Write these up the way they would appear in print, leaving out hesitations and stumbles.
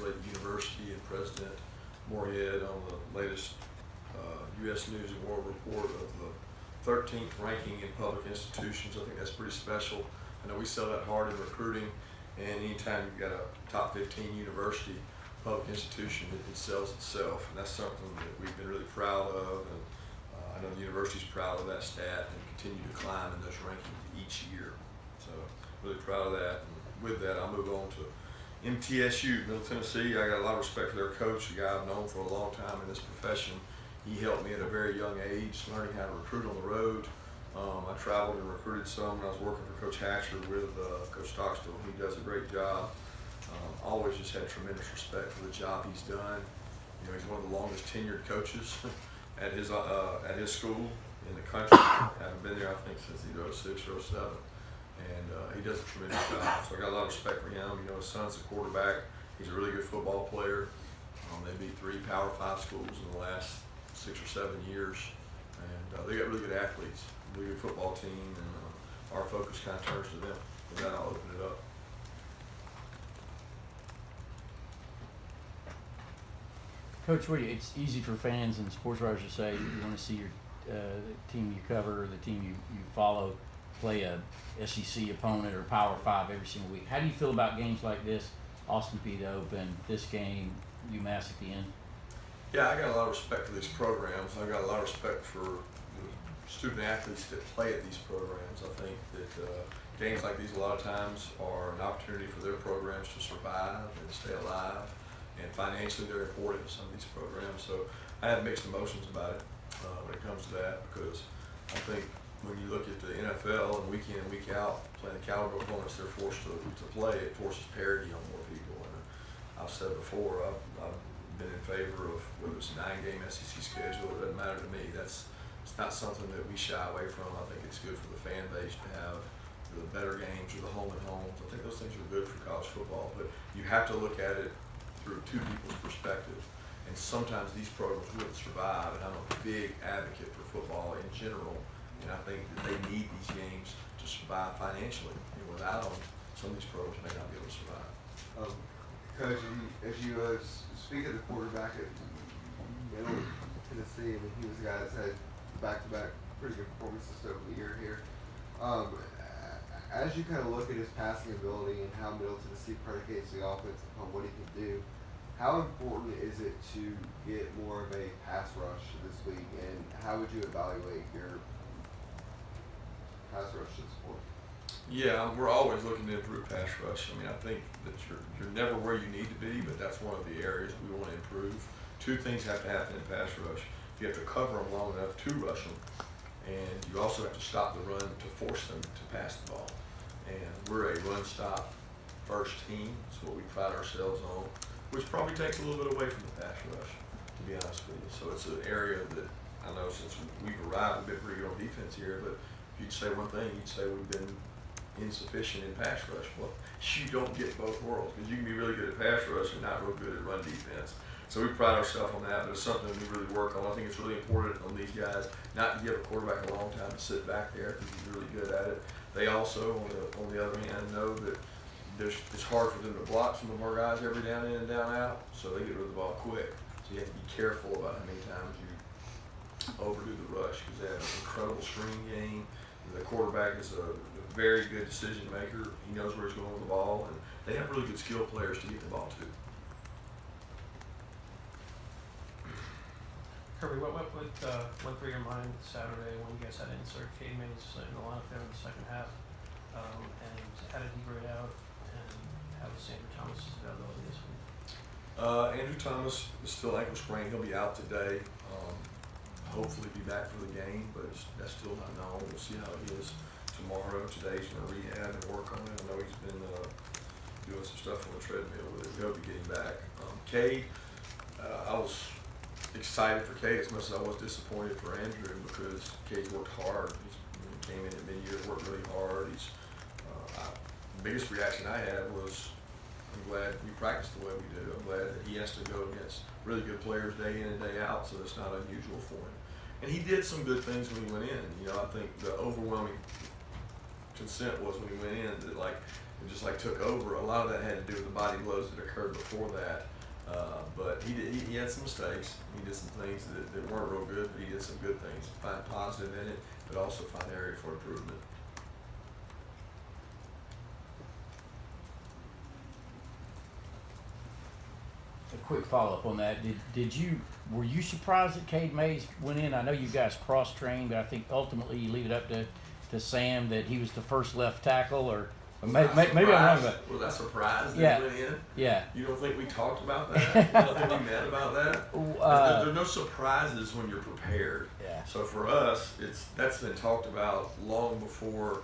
congratulate the university and President Moorhead on the latest U.S. News and World Report of the 13th ranking in public institutions. I think that's pretty special. I know we sell that hard in recruiting, and anytime you've got a top 15 university public institution, it sells itself, and that's something that we've been really proud of, and I know the university's proud of that stat and continue to climb in those rankings each year. So really proud of that. And with that, I'll move on to MTSU, Middle Tennessee. I got a lot of respect for their coach, a guy I've known for a long time in this profession. He helped me at a very young age, learning how to recruit on the road. I traveled and recruited some when I was working for Coach Hatcher with Coach Stockstill. He does a great job. Always just had tremendous respect for the job he's done. You know, he's one of the longest tenured coaches at his school in the country. Haven't been there, I think, since either 06 or 07. And he does a tremendous job. So I got a lot of respect for him. You know, his son's a quarterback. He's a really good football player. They beat 3 Power 5 schools in the last 6 or 7 years. And they got really good athletes, really good football team, and our focus kind of turns to them. With that, I'll open it up. Coach, it's easy for fans and sports writers to say you want to see your the team you cover, the team you follow, play a SEC opponent or Power 5 every single week. How do you feel about games like this, Austin Peay Open, this game, UMass at the end? Yeah, I got a lot of respect for these programs. I got a lot of respect for the student athletes that play at these programs. I think that games like these a lot of times are an opportunity for their programs to survive and stay alive. And financially, they're important to some of these programs. So I have mixed emotions about it when it comes to that, because I think when you look at the NFL and week in and week out, playing the caliber opponents they're forced to play, it forces parity on more people. And I've said before, I've been in favor of whether it's a 9-game SEC schedule. It doesn't matter to me. It's not something that we shy away from. I think it's good for the fan base to have the better games or the home and homes. I think those things are good for college football, but you have to look at it through 2 people's perspective. And sometimes these programs wouldn't survive, and I'm a big advocate for football in general, and I think that they need these games to survive financially, and without them, some of these programs may not be able to survive. Coach, as you speak of the quarterback at Middle Tennessee, I mean, he was a guy that's had back-to-back pretty good performances over the year here. As you kind of look at his passing ability and how Middle Tennessee predicates the offense upon what he can do, how important is it to get more of a pass rush this week, and how would you evaluate your pass rush this point? Yeah, we're always looking to improve pass rush. I mean, I think that you're never where you need to be, but that's one of the areas we want to improve. 2 things have to happen in pass rush. You have to cover them long enough to rush them, and you also have to stop the run to force them to pass the ball. And we're a run-stop first team. That's what we pride ourselves on, which probably takes a little bit away from the pass rush, to be honest with you. So it's an area that I know since we've arrived, we've been pretty good on defense here, but if you'd say one thing, you'd say we've been insufficient in pass rush. Well, you don't get both worlds, because you can be really good at pass rush and not real good at run defense. So we pride ourselves on that, but it's something we really work on. I think it's really important on these guys not to give a quarterback a long time to sit back there, because he's really good at it. They also, on the other hand, know that it's hard for them to block some of our guys every down in and down out, so they get rid of the ball quick. So you have to be careful about how many times you overdo the rush, because they have an incredible screen game. The quarterback is a very good decision maker. He knows where he's going with the ball, and they have really good skill players to get the ball to. Kirby, what went through your mind Saturday when you guys had to insert Cade Mays in the lineup there in the second half? And how did he grade out? And how was Andrew Thomas's availability this week? Andrew Thomas is still ankle sprained. He'll be out today. Hopefully be back for the game, but that's still not known. We'll see how he is tomorrow. Today he's going to rehab and work on it. I know he's been doing some stuff on the treadmill with it. He'll be getting back. Cade, I was excited for Cade as much as I was disappointed for Andrew, because Cade's worked hard. He came in at mid-year, worked really hard. The biggest reaction I had was, I'm glad we practice the way we do. I'm glad that he has to go against really good players day in and day out, so it's not unusual for him. And he did some good things when he went in. You know, I think the overwhelming consent was when he went in that, like, and just like took over. A lot of that had to do with the body blows that occurred before that. But he had some mistakes. He did some things that weren't real good, but he did some good things. Find positive in it, but also find area for improvement. A quick follow-up on that. Were you surprised that Cade Mays went in? I know you guys cross-trained, but I think ultimately you leave it up to Sam that he was the first left tackle, or maybe I'm wrong about it. Was I surprised that Yeah. he went in? Yeah. You don't think we talked about that? You don't think we met about that? There are no surprises when you're prepared. Yeah. So for us, that's been talked about long before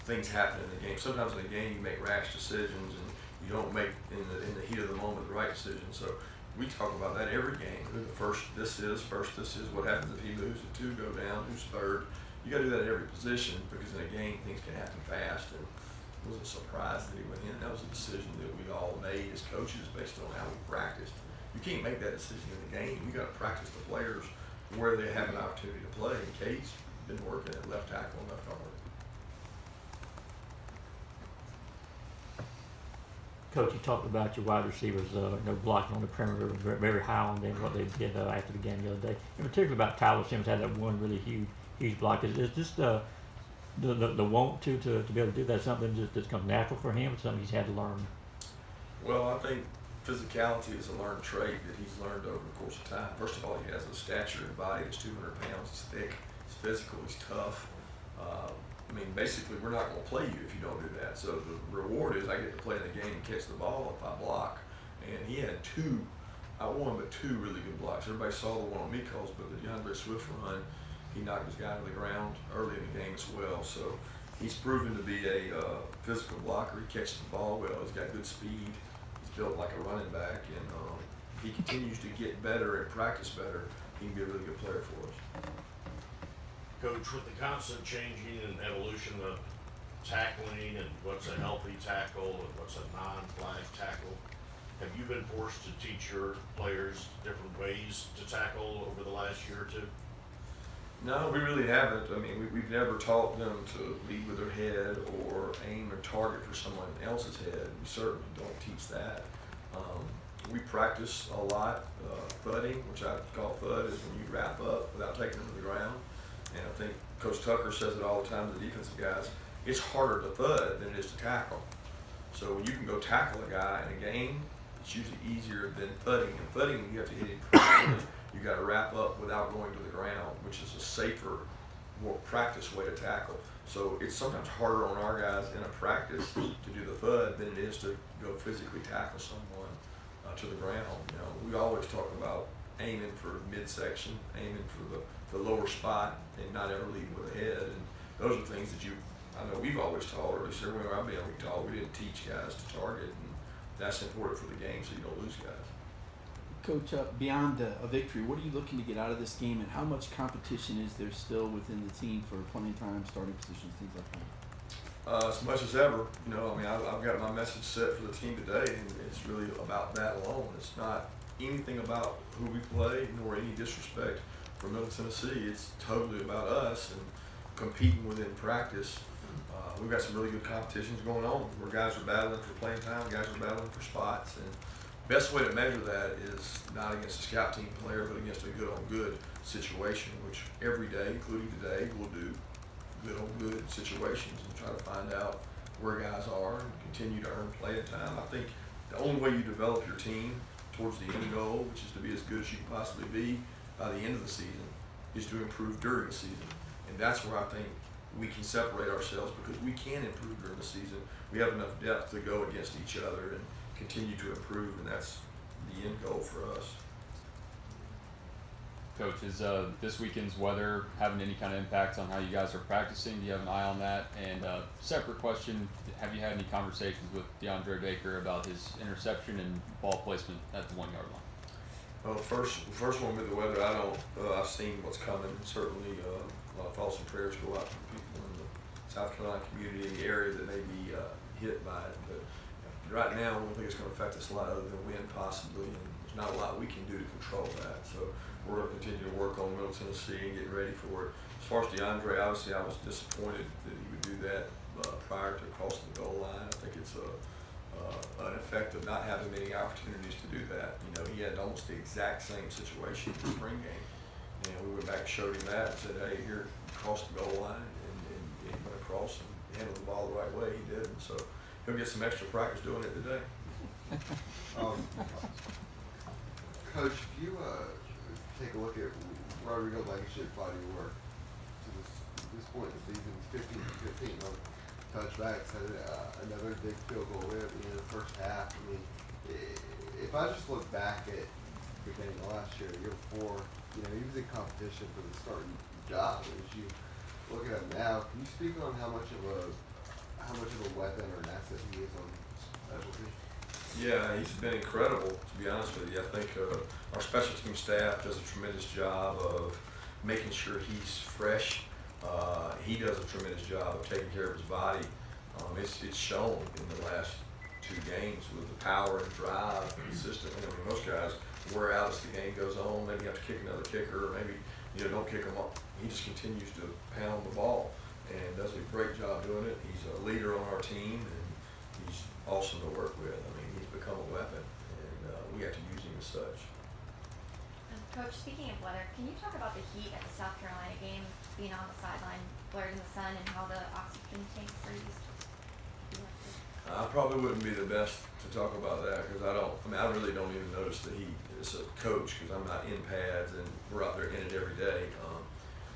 things happen in the game. Sometimes in a game you make rash decisions and you don't make in the heat of the moment the right decision. So we talk about that every game. Who the first this is, what happens if he moves to 2, go down, who's third. You got to do that at every position because in a game things can happen fast. And it was a surprise that he went in. That was a decision that we all made as coaches based on how we practiced. You can't make that decision in the game. You got to practice the players where they have an opportunity to play. And Cade's been working at left tackle and left guard. Coach, you talked about your wide receivers, blocking on the perimeter very high on them, what they did after the game the other day. In particular about Tyler Simmons had that one really huge block. Is this the want to be able to do that something that comes natural for him, or something he's had to learn? Well, I think physicality is a learned trait that he's learned over the course of time. First of all, he has a stature and body that's 200 pounds. He's thick, he's physical, he's tough. Basically, we're not going to play you if you don't do that. So the reward is I get to play in the game and catch the ball if I block. And he had one but two really good blocks. Everybody saw the one on Miko's, but the DeAndre Swift run, he knocked his guy to the ground early in the game as well. So he's proven to be a physical blocker. He catches the ball well. He's got good speed. He's built like a running back. And if he continues to get better and practice better, he can be a really good player for us. Coach, with the constant changing and evolution of tackling and what's a healthy tackle and what's a non-flag tackle, have you been forced to teach your players different ways to tackle over the last year or two? No, we really haven't. We've never taught them to lead with their head or aim or target for someone else's head. We certainly don't teach that. We practice a lot thudding, which I call thud, is when you wrap up without taking them to the ground. And I think Coach Tucker says it all the time to the defensive guys, it's harder to thud than it is to tackle. So when you can go tackle a guy in a game, it's usually easier than thudding. And thudding, you have to hit him perfectly. You got to wrap up without going to the ground, which is a safer, more practice way to tackle. So it's sometimes harder on our guys in a practice to do the thud than it is to go physically tackle someone to the ground. We always talk about aiming for midsection, aiming for the lower spot, and not ever leading with the head. And those are things that I know we've always taught, or at least everywhere I've been, we taught. We didn't teach guys to target, and that's important for the game so you don't lose guys. Coach, beyond a victory, what are you looking to get out of this game, and how much competition is there still within the team for playing time, starting positions, things like that? As much as ever. I've got my message set for the team today, and it's really about that alone. It's not anything about who we play, nor any disrespect for Middle Tennessee. It's totally about us and competing within practice. We've got some really good competitions going on where guys are battling for playing time, guys are battling for spots, and best way to measure that is not against a scout team player, but against a good-on-good situation, which every day, including today, we'll do good-on-good situations and try to find out where guys are and continue to earn playing time. I think the only way you develop your team towards the end goal, which is to be as good as you can possibly be by the end of the season, is to improve during the season. And that's where I think we can separate ourselves, because we can improve during the season. We have enough depth to go against each other and continue to improve, and that's the end goal for us. Coach, is this weekend's weather having any kind of impact on how you guys are practicing? Do you have an eye on that? And separate question, have you had any conversations with DeAndre Baker about his interception and ball placement at the 1 yard line? Well, first one with the weather, I've seen what's coming. Certainly a lot of thoughts and prayers go out to the people in the South Carolina community, in the area that may be hit by it. But right now, I don't think it's going to affect us a lot other than wind possibly, and there's not a lot we can do to control that. So we're going to continue to work on Middle Tennessee and get ready for it. As far as DeAndre, obviously I was disappointed that he would do that prior to crossing the goal line. I think it's an effect of not having many opportunities to do that. You know, he had almost the exact same situation in the spring game. And we went back and showed him that and said, hey, here, cross the goal line, and he went across and handled the ball the right way. He did, and so he'll get some extra practice doing it today. Coach, if you take a look at Rodrigo Blankenship's body of work to this point in the season, he's 15 on touchbacks, had another big field goal there at the end of the first half. I mean, if I just look back at the beginning of last year, the year before, you know, he was in competition for the starting job. As you look at him now, can you speak on how much of a weapon or an asset he is on specialty? Yeah, he's been incredible, to be honest with you. I think our special team staff does a tremendous job of making sure he's fresh. He does a tremendous job of taking care of his body. It's shown in the last 2 games with the power and drive consistently. I mean, most guys wear out as the game goes on. Maybe you have to kick another kicker, or maybe don't kick him up. He just continues to pound the ball and does a great job doing it. He's a leader on our team, and he's awesome to work with. I mean, he's become a weapon, and we have to use him as such. Coach, speaking of weather, can you talk about the heat at the South Carolina game, being on the sideline, blurred in the sun, and how the oxygen tanks are used? I probably wouldn't be the best to talk about that because I really don't even notice the heat as a coach because I'm not in pads and we're out there in it every day.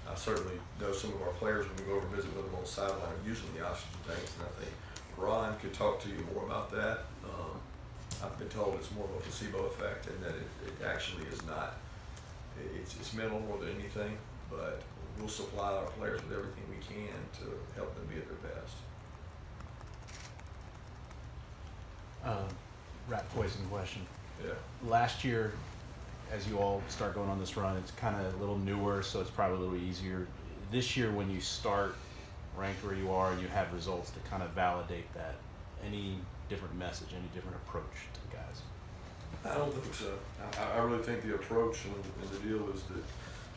I certainly know some of our players when we go over and visit with them on the sideline are using the oxygen tanks, and I think Ron could talk to you more about that. I've been told it's more of a placebo effect and that it actually is not. It's mental more than anything, but we'll supply our players with everything we can to help them be at their best. Rat poison question. Yeah. Last year, as you all start going on this run, it's kind of a little newer, so it's probably a little easier. This year, when you start ranked where you are and you have results to kind of validate that, any different message, any different approach to the guys? I don't think so. I really think the approach and the deal is that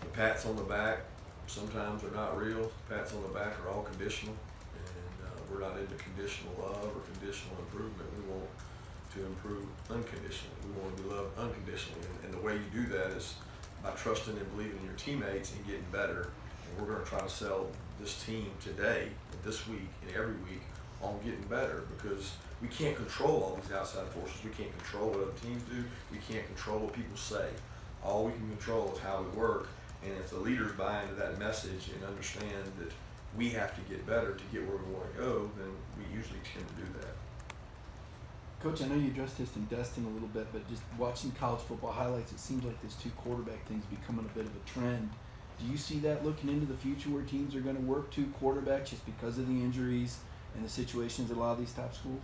the pats on the back sometimes are not real. Pats on the back are all conditional, and we're not into conditional love or conditional improvement. We want to improve unconditionally. We want to be loved unconditionally, and the way you do that is by trusting and believing in your teammates and getting better. And we're going to try to sell this team today, and this week, and every week on getting better because we can't control all these outside forces. We can't control what other teams do. We can't control what people say. All we can control is how we work, and if the leaders buy into that message and understand that we have to get better to get where we want to go, then we usually tend to do that. Coach, I know you addressed this in Destin a little bit, but just watching college football highlights, it seems like this 2 quarterback thing's becoming a bit of a trend. Do you see that looking into the future where teams are going to work 2 quarterbacks just because of the injuries and the situations at a lot of these top schools?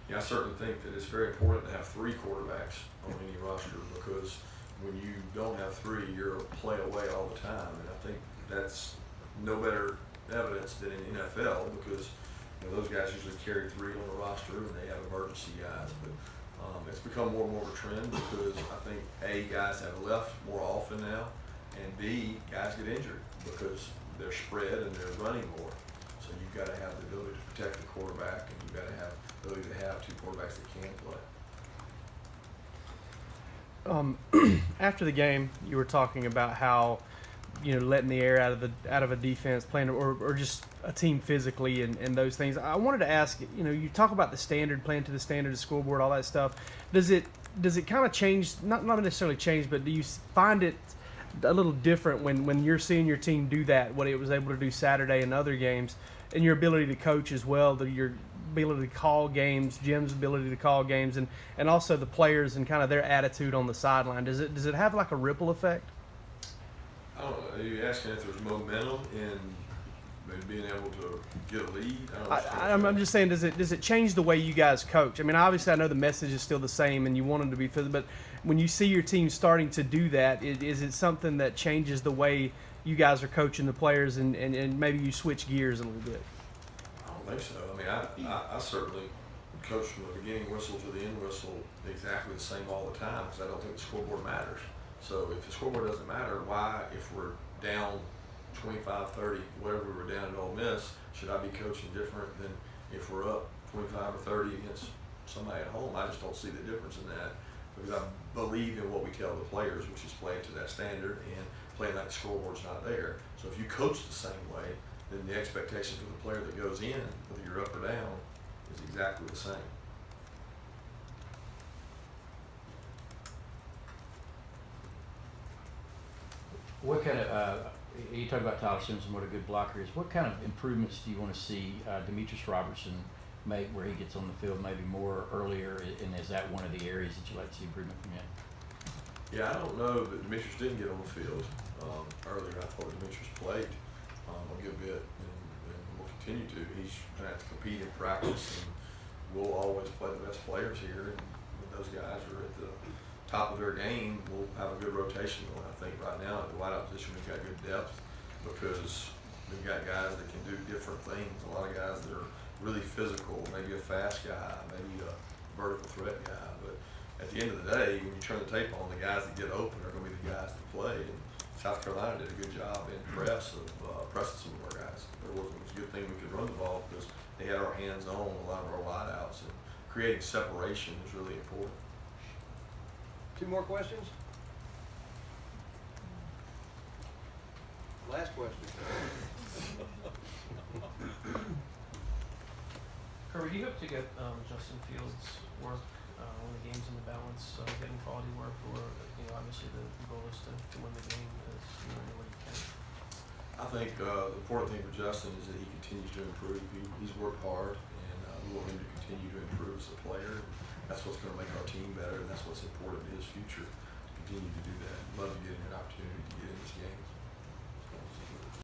Yeah, I certainly think that it's very important to have 3 quarterbacks on any roster because when you don't have 3, you're a play away all the time. And I think that's no better evidence than in the NFL because those guys usually carry 3 on the roster and they have emergency guys. But it's become more and more of a trend because I think A, guys have left more often now, and B, guys get injured because they're spread and they're running more. So you've got to have the ability to protect the quarterback, and you've got to have the ability to have 2 quarterbacks that can play. After the game, you were talking about how, letting the air out of a defense, playing or just a team physically and those things. I wanted to ask, you talk about the standard, playing to the standard, the scoreboard, all that stuff. Does it kind of change? Not necessarily change, but do you find it a little different when you're seeing your team do that, what it was able to do Saturday and other games, and your ability to coach as well, your ability to call games, Jim's ability to call games, and also the players and kind of their attitude on the sideline? Does it have like a ripple effect? I don't know. Are you asking if there's momentum in being able to get a lead? I'm just saying, does it change the way you guys coach? I mean, obviously, I know the message is still the same, and you want them to be physical, but when you see your team starting to do that, is it something that changes the way you guys are coaching the players, and maybe you switch gears a little bit? I don't think so. I mean, I certainly coach from the beginning whistle to the end whistle exactly the same all the time because I don't think the scoreboard matters. So if the scoreboard doesn't matter, why, if we're down 25, 30, whatever we were down at Ole Miss, should I be coaching different than if we're up 25 or 30 against somebody at home? I just don't see the difference in that, because I believe in what we tell the players, which is playing to that standard and playing like the scoreboard's not there. So if you coach the same way, then the expectation for the player that goes in, whether you're up or down, is exactly the same. What kind of, you talk about Tyler Simpson, what a good blocker is. What kind of improvements do you want to see Demetrius Robertson make where he gets on the field maybe more earlier, and is that one of the areas that you like to see improvement from him? Yeah, I don't know that Demetrius didn't get on the field earlier. I thought Demetrius played a good bit and will continue to. He's going to have to compete in practice, and we'll always play the best players here. And when those guys are at the top of their game, we'll have a good rotation going. I think right now at the wideout position we've got good depth because we've got guys that can do different things. A lot of guys that are really physical, maybe a fast guy, maybe a vertical threat guy. But at the end of the day, when you turn the tape on, the guys that get open are going to be the guys that play. And South Carolina did a good job in press of pressing some of our guys. It was a good thing we could run the ball because they had our hands on a lot of our wideouts, and creating separation is really important. 2 more questions? Last question. Kirby, do you hope to get Justin Fields' work when the game's in the balance, getting quality work, or obviously the goal is to win the game as any way you can? I think the important thing for Justin is that he continues to improve. He's worked hard, and we want him to continue to improve as a player. That's what's going to make our team better, and that's what's important in his future, to continue to do that. I'd love to get him an opportunity to get in these games.